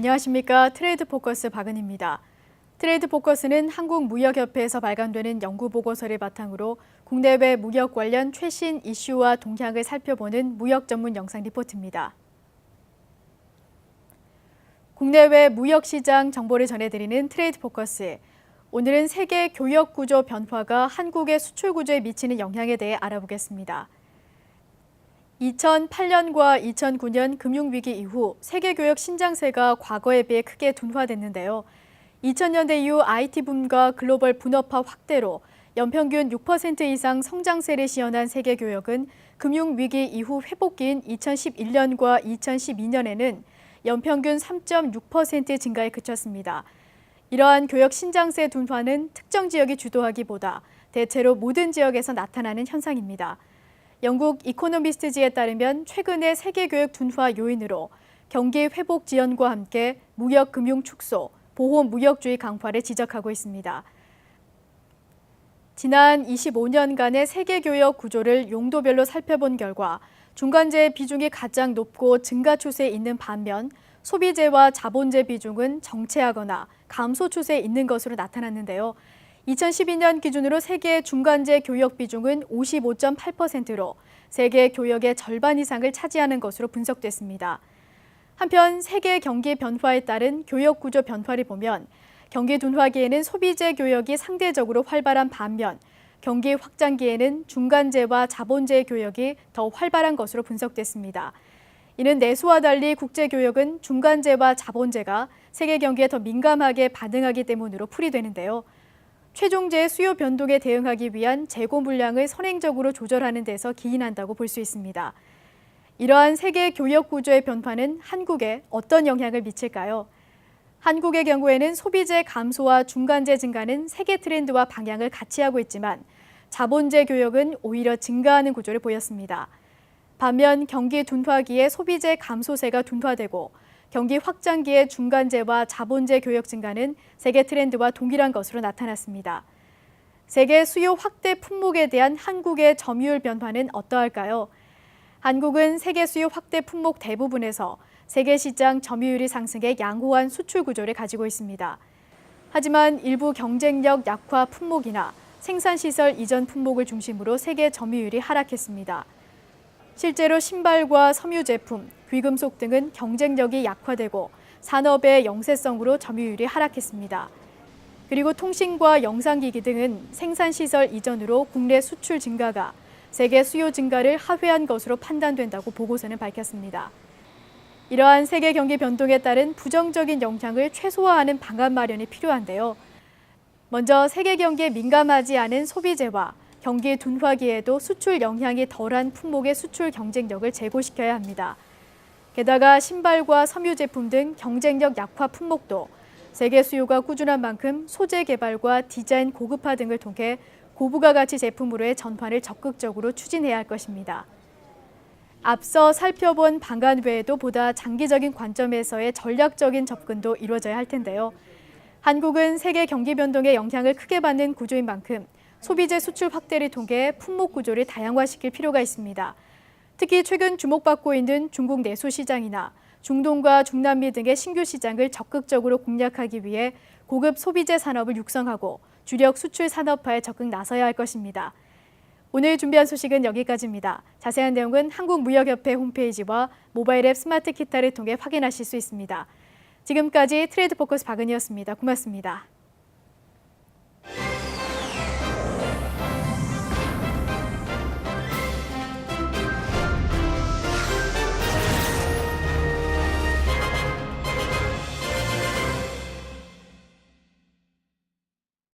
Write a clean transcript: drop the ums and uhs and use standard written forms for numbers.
안녕하십니까. 트레이드 포커스 박은희입니다. 트레이드 포커스는 한국무역협회에서 발간되는 연구보고서를 바탕으로 국내외 무역 관련 최신 이슈와 동향을 살펴보는 무역 전문 영상 리포트입니다. 국내외 무역시장 정보를 전해드리는 트레이드 포커스. 오늘은 세계 교역 구조 변화가 한국의 수출 구조에 미치는 영향에 대해 알아보겠습니다. 2008년과 2009년 금융위기 이후 세계 교역 신장세가 과거에 비해 크게 둔화됐는데요. 2000년대 이후 IT 붐과 글로벌 분업화 확대로 연평균 6% 이상 성장세를 시현한 세계 교역은 금융위기 이후 회복기인 2011년과 2012년에는 연평균 3.6% 증가에 그쳤습니다. 이러한 교역 신장세 둔화는 특정 지역이 주도하기보다 대체로 모든 지역에서 나타나는 현상입니다. 영국 이코노미스트지에 따르면 최근의 세계 교역 둔화 요인으로 경기 회복 지연과 함께 무역 금융 축소, 보호 무역주의 강화를 지적하고 있습니다. 지난 25년간의 세계 교역 구조를 용도별로 살펴본 결과 중간재의 비중이 가장 높고 증가 추세에 있는 반면 소비재와 자본재 비중은 정체하거나 감소 추세에 있는 것으로 나타났는데요. 2012년 기준으로 세계 중간재 교역 비중은 55.8%로 세계 교역의 절반 이상을 차지하는 것으로 분석됐습니다. 한편 세계 경기 변화에 따른 교역 구조 변화를 보면 경기 둔화기에는 소비재 교역이 상대적으로 활발한 반면 경기 확장기에는 중간재와 자본재 교역이 더 활발한 것으로 분석됐습니다. 이는 내수와 달리 국제교역은 중간재와 자본재가 세계 경기에 더 민감하게 반응하기 때문으로 풀이되는데요. 최종재의 수요 변동에 대응하기 위한 재고 물량을 선행적으로 조절하는 데서 기인한다고 볼 수 있습니다. 이러한 세계 교역 구조의 변화는 한국에 어떤 영향을 미칠까요? 한국의 경우에는 소비재 감소와 중간재 증가는 세계 트렌드와 방향을 같이 하고 있지만 자본재 교역은 오히려 증가하는 구조를 보였습니다. 반면 경기 둔화기에 소비재 감소세가 둔화되고 경기 확장기의 중간재와 자본재 교역 증가는 세계 트렌드와 동일한 것으로 나타났습니다. 세계 수요 확대 품목에 대한 한국의 점유율 변화는 어떠할까요? 한국은 세계 수요 확대 품목 대부분에서 세계 시장 점유율이 상승해 양호한 수출 구조를 가지고 있습니다. 하지만 일부 경쟁력 약화 품목이나 생산시설 이전 품목을 중심으로 세계 점유율이 하락했습니다. 실제로 신발과 섬유 제품, 귀금속 등은 경쟁력이 약화되고 산업의 영세성으로 점유율이 하락했습니다. 그리고 통신과 영상기기 등은 생산시설 이전으로 국내 수출 증가가 세계 수요 증가를 하회한 것으로 판단된다고 보고서는 밝혔습니다. 이러한 세계 경기 변동에 따른 부정적인 영향을 최소화하는 방안 마련이 필요한데요. 먼저 세계 경기에 민감하지 않은 소비재와 경기 둔화기에도 수출 영향이 덜한 품목의 수출 경쟁력을 제고시켜야 합니다. 게다가 신발과 섬유 제품 등 경쟁력 약화 품목도 세계 수요가 꾸준한 만큼 소재 개발과 디자인 고급화 등을 통해 고부가 가치 제품으로의 전환을 적극적으로 추진해야 할 것입니다. 앞서 살펴본 방안 외에도 보다 장기적인 관점에서의 전략적인 접근도 이루어져야 할 텐데요. 한국은 세계 경기 변동의 영향을 크게 받는 구조인 만큼 소비재 수출 확대를 통해 품목 구조를 다양화시킬 필요가 있습니다. 특히 최근 주목받고 있는 중국 내수 시장이나 중동과 중남미 등의 신규 시장을 적극적으로 공략하기 위해 고급 소비재 산업을 육성하고 주력 수출 산업화에 적극 나서야 할 것입니다. 오늘 준비한 소식은 여기까지입니다. 자세한 내용은 한국무역협회 홈페이지와 모바일 앱 스마트 기타를 통해 확인하실 수 있습니다. 지금까지 트레이드 포커스 박은희였습니다. 고맙습니다.